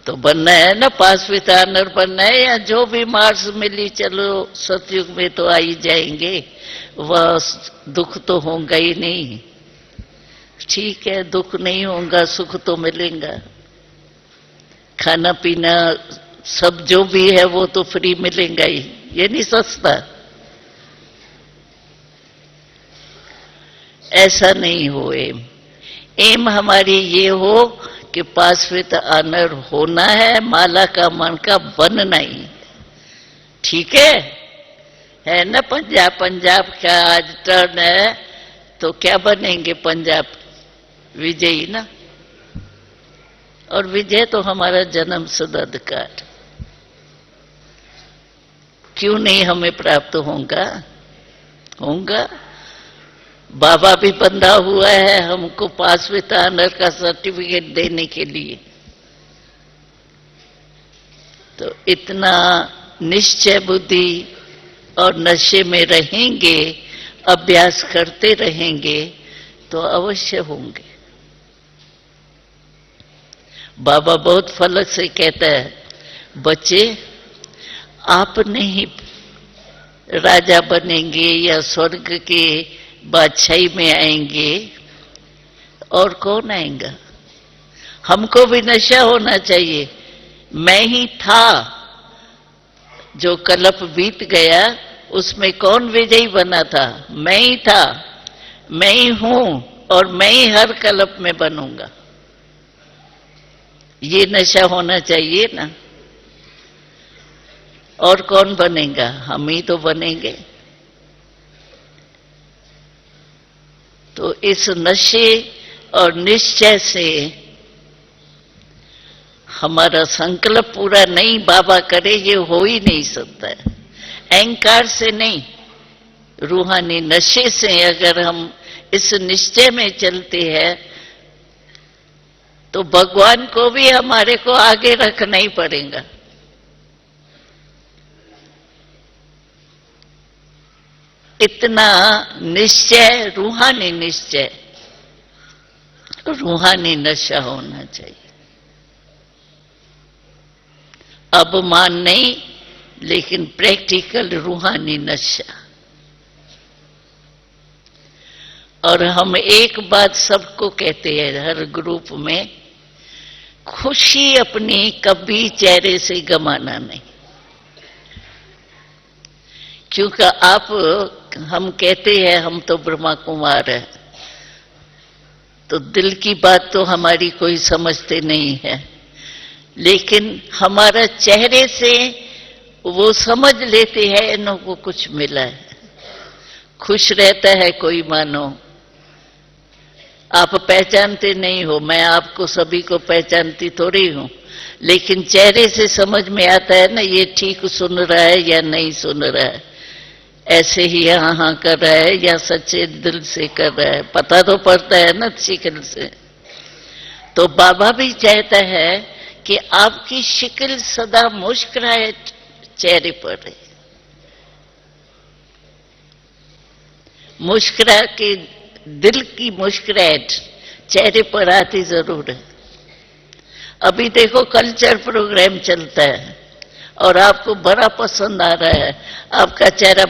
तो बनना है ना, पास विद ऑनर बनना है, या जो भी मार्क्स मिली चलो सतयुग में तो आ ही जाएंगे, वह दुख तो होगा ही नहीं। ठीक है, दुख नहीं होगा, सुख तो मिलेगा। खाना पीना सब जो भी है वो तो फ्री मिलेगा ही, ये नहीं सस्ता। ऐसा नहीं हो एम। एम हमारी ये हो कि पास विद ऑनर होना है, माला का मन का बनना ही। ठीक है ना। पंजाब का आज टर्न है, तो क्या बनेंगे पंजाब विजयी ना। और विजय तो हमारा जन्म सिद्ध अधिकार, क्यों नहीं हमें प्राप्त होगा। बाबा भी बंधा हुआ है हमको पास विद ऑनर का सर्टिफिकेट देने के लिए। तो इतना निश्चय बुद्धि और नशे में रहेंगे, अभ्यास करते रहेंगे तो अवश्य होंगे। बाबा बहुत फलक से कहता है, बच्चे आप नहीं राजा बनेंगे या स्वर्ग के बादशाही में आएंगे, और कौन आएगा। हमको भी नशा होना चाहिए। मैं ही था, जो कल्प बीत गया उसमें कौन विजयी बना था, मैं ही था, मैं ही हूं, और मैं ही हर कल्प में बनूंगा। ये नशा होना चाहिए ना। और कौन बनेगा, हम ही तो बनेंगे। तो इस नशे और निश्चय से हमारा संकल्प पूरा नहीं बाबा करे, ये हो ही नहीं सकता है। अहंकार से नहीं, रूहानी नशे से अगर हम इस निश्चय में चलते हैं तो भगवान को भी हमारे को आगे रखना ही पड़ेगा। इतना निश्चय, रूहानी निश्चय, रूहानी नशा होना चाहिए। अभिमान नहीं, लेकिन प्रैक्टिकल रूहानी नशा। और हम एक बात सबको कहते हैं हर ग्रुप में, खुशी अपनी कभी चेहरे से गमाना नहीं। क्योंकि हम कहते हैं हम तो ब्रह्मा कुमार है, तो दिल की बात तो हमारी कोई समझते नहीं है, लेकिन हमारा चेहरे से वो समझ लेते हैं इनको कुछ मिला है। खुश रहता है कोई, मानो आप पहचानते नहीं हो, मैं आपको सभी को पहचानती थोड़ी हूं, लेकिन चेहरे से समझ में आता है ना, ये ठीक सुन रहा है या नहीं सुन रहा है, ऐसे ही हाँ हाँ कर रहा है या सच्चे दिल से कर रहा है, पता तो पड़ता है ना शिकल से। तो बाबा भी चाहता है कि आपकी शिकल सदा मुस्कुराए चेहरे पर, मुस्कुरा के दिल की मुस्कुराहट चेहरे पर आती जरूर है। अभी देखो कल्चर प्रोग्राम चलता है और आपको बड़ा पसंद आ रहा है, आपका चेहरा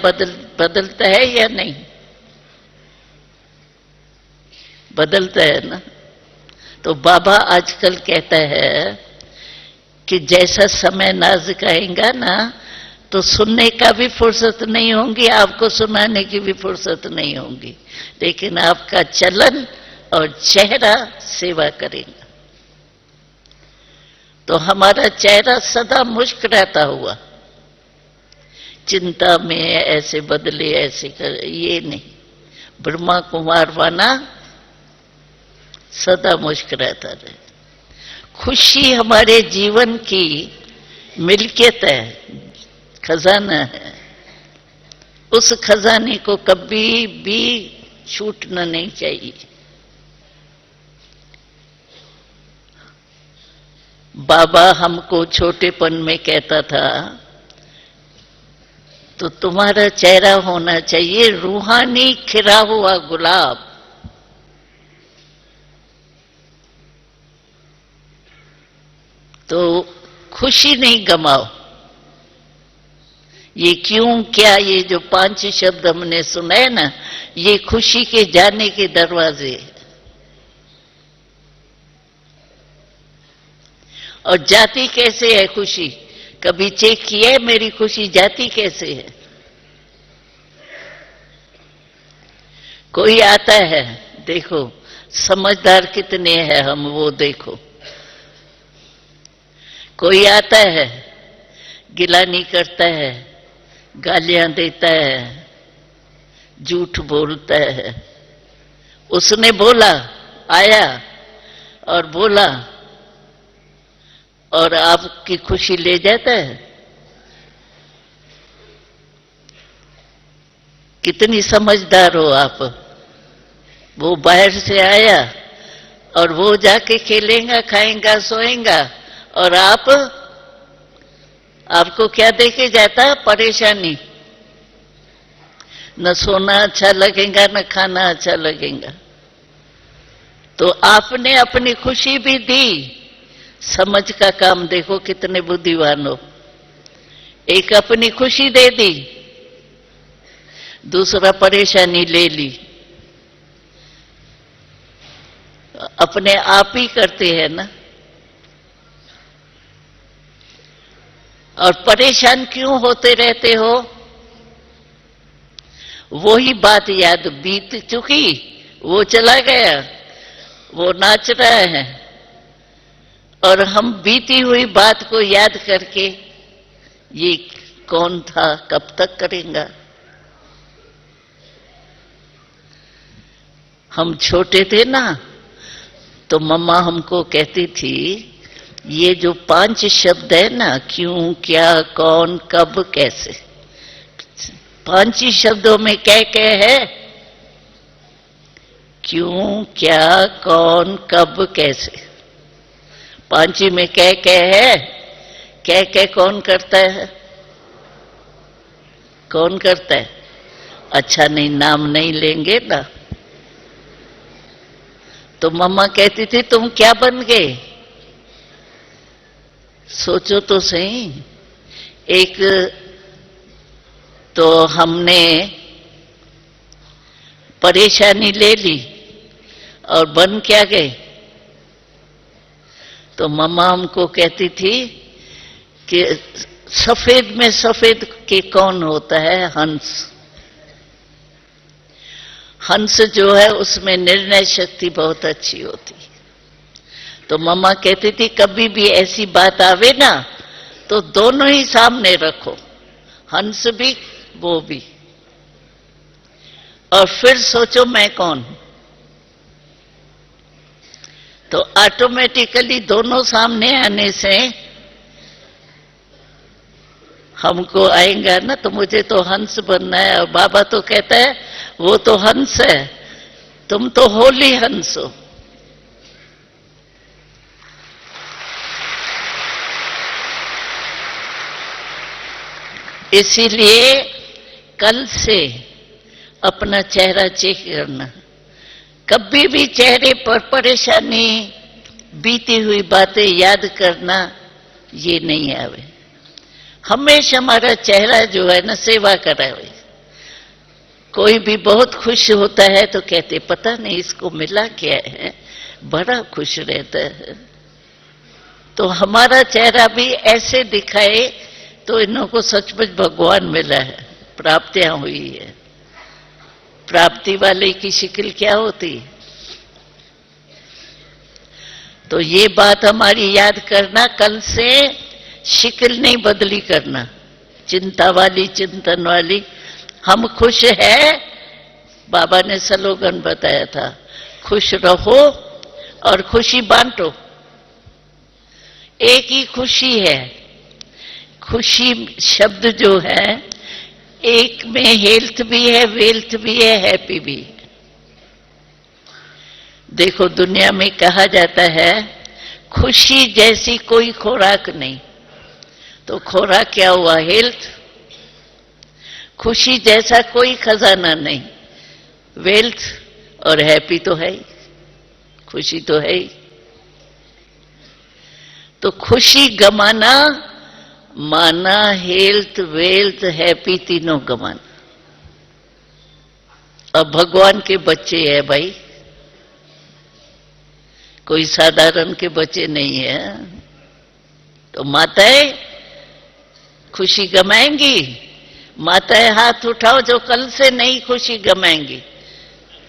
बदलता है या नहीं? बदलता है ना। तो बाबा आजकल कहता है कि जैसा समय नाजुक आएगा ना, तो सुनने का भी फुर्सत नहीं होगी, आपको सुनाने की भी फुर्सत नहीं होगी, लेकिन आपका चलन और चेहरा सेवा करेगा। तो हमारा चेहरा सदा मुस्कुराता हुआ, चिंता में ऐसे बदले ऐसे कर, ये नहीं। ब्रह्मा कुमार बना सदा मुस्कुराता रहे। खुशी हमारे जीवन की मिल्कियत है, खजाना है। उस खजाने को कभी भी छूटना नहीं चाहिए। बाबा हमको छोटेपन में कहता था, तो तुम्हारा चेहरा होना चाहिए रूहानी खिला हुआ गुलाब। तो खुशी नहीं गमाओ। ये क्यों क्या, ये जो 5 शब्द हमने सुनाए ना, ये खुशी के जाने के दरवाजे। और जाती कैसे है खुशी? कभी चेक किया है मेरी खुशी जाती कैसे है? कोई आता है, देखो समझदार कितने हैं हम, वो देखो। कोई आता है, गिला नहीं करता है, गालियां देता है, झूठ बोलता है। उसने बोला, आया और बोला, और आपकी खुशी ले जाता है। कितनी समझदार हो आप। वो बाहर से आया और वो जाके खेलेगा, खाएगा, सोएगा, और आपको क्या देके जाता? परेशानी। न सोना अच्छा लगेगा, न खाना अच्छा लगेगा। तो आपने अपनी खुशी भी दी। समझ का काम देखो कितने बुद्धिमान हो। एक अपनी खुशी दे दी, दूसरा परेशानी ले ली। अपने आप ही करते हैं ना। और परेशान क्यों होते रहते हो? वही बात याद बीत चुकी, वो चला गया, वो नाच रहा है, और हम बीती हुई बात को याद करके ये कौन था, कब तक करेंगे? हम छोटे थे ना, तो मम्मा हमको कहती थी, ये जो 5 शब्द है ना, क्यों, क्या, कौन, कब, कैसे, 5 ही शब्दों में क्या है? क्यों, क्या, कौन, कब, कैसे, 5 ही में क्या है? क्या कौन करता है? कौन करता है? अच्छा नहीं, नाम नहीं लेंगे ना। तो मम्मा कहती थी, तुम क्या बन गए? सोचो तो सही। एक तो हमने परेशानी ले ली और बन क्या गए? तो मम्मा हमको कहती थी कि सफेद में सफेद के कौन होता है? हंस। हंस जो है उसमें निर्णय शक्ति बहुत अच्छी होती। तो मम्मा कहती थी, कभी भी ऐसी बात आवे ना, तो दोनों ही सामने रखो, हंस भी, वो भी, और फिर सोचो मैं कौन। तो ऑटोमेटिकली दोनों सामने आने से हमको आएगा ना, तो मुझे तो हंस बनना है। और बाबा तो कहता है, वो तो हंस है, तुम तो होली हंस हो। इसीलिए कल से अपना चेहरा चेक करना। कभी भी चेहरे पर परेशानी, बीती हुई बातें याद करना, ये नहीं आवे। हमेशा हमारा चेहरा जो है ना, सेवा करावे। कोई भी बहुत खुश होता है तो कहते, पता नहीं इसको मिला क्या है, बड़ा खुश रहता है। तो हमारा चेहरा भी ऐसे दिखाए तो इनको सचमुच भगवान मिला है, प्राप्तियां हुई है। प्राप्ति वाले की शिकल क्या होती? तो ये बात हमारी याद करना, कल से शिकल नहीं बदली करना, चिंता वाली, चिंतन वाली। हम खुश है, बाबा ने स्लोगन बताया था, खुश रहो और खुशी बांटो। एक ही खुशी है। खुशी शब्द जो है, एक में हेल्थ भी है, वेल्थ भी है, हैप्पी भी है। देखो दुनिया में कहा जाता है, खुशी जैसी कोई खुराक नहीं। तो खुराक क्या हुआ? हेल्थ। खुशी जैसा कोई खजाना नहीं, वेल्थ और हैप्पी तो है ही, खुशी तो है ही। तो खुशी गमाना माना हेल्थ वेल्थ हैप्पी तीनों गमाना। अब भगवान के बच्चे हैं भाई, कोई साधारण के बच्चे नहीं है। तो माताएं खुशी गमाएंगी, माताएं हाथ उठाओ जो कल से नई खुशी गमाएंगी।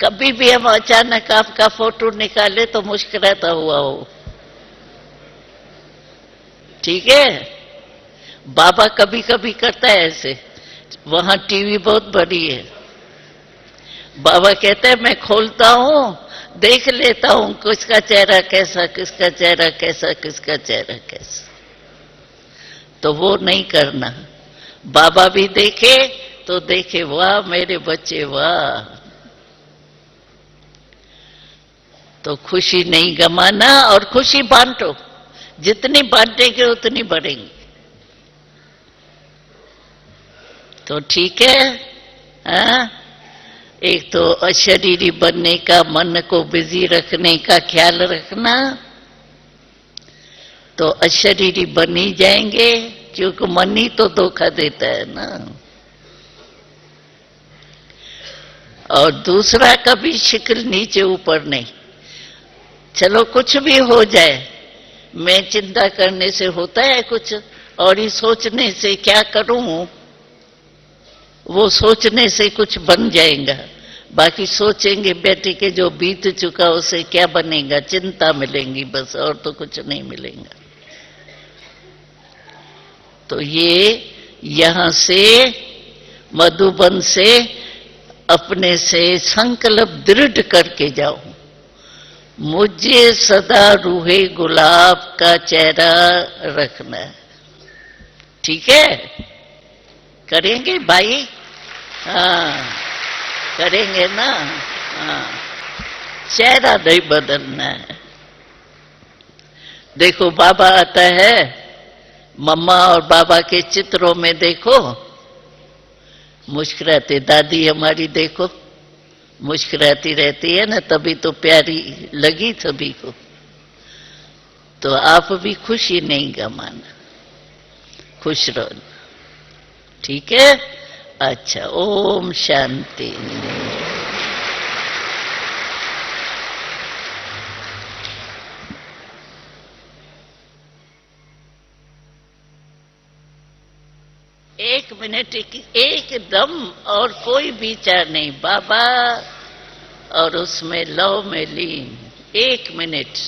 कभी भी हम अचानक आपका फोटो निकाले तो मुस्कुराता हुआ हो, ठीक है। बाबा कभी कभी करता है ऐसे, वहां टीवी बहुत बड़ी है, बाबा कहते हैं मैं खोलता हूं, देख लेता हूं किसका चेहरा कैसा, किसका चेहरा कैसा, किसका चेहरा कैसा। तो वो नहीं करना। बाबा भी देखे तो देखे वाह मेरे बच्चे वाह। तो खुशी नहीं गमाना और खुशी बांटो, जितनी बांटेंगे उतनी बढ़ेंगी। तो ठीक है। हाँ? एक तो अशरीरी बनने का, मन को बिजी रखने का ख्याल रखना, तो अशरीरी बन ही जाएंगे, क्योंकि मन ही तो धोखा देता है ना। और दूसरा, कभी शिकल नीचे ऊपर नहीं। चलो कुछ भी हो जाए, मैं चिंता करने से होता है कुछ, और ये सोचने से क्या करूं, वो सोचने से कुछ बन जाएगा। बाकी सोचेंगे बैठे के जो बीत चुका उसे क्या बनेगा, चिंता मिलेंगी बस, और तो कुछ नहीं मिलेगा। तो ये यहां से मधुबन से अपने से संकल्प दृढ़ करके जाओ, मुझे सदा रूहे गुलाब का चेहरा रखना है। ठीक है, करेंगे भाई? हाँ करेंगे ना। हाँ, चेहरा नहीं बदलना है। देखो बाबा आता है, मम्मा और बाबा के चित्रों में देखो मुस्कुराते, दादी हमारी देखो मुस्कुराती रहती है ना, तभी तो प्यारी लगी सभी को। तो आप भी खुशी नहीं गमाना, खुश रहो। ठीक है? अच्छा, ओम शांति। एक मिनट एकदम, और कोई विचार नहीं, बाबा और उसमें लव में लीन। 1 मिनट।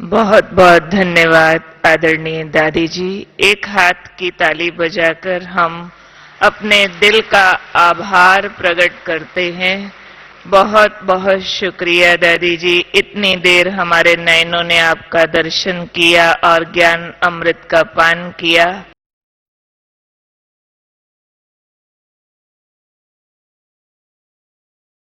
बहुत बहुत धन्यवाद आदरणीय दादी जी। एक हाथ की ताली बजाकर हम अपने दिल का आभार प्रकट करते हैं। बहुत बहुत शुक्रिया दादी जी, इतनी देर हमारे नयनों ने आपका दर्शन किया और ज्ञान अमृत का पान किया।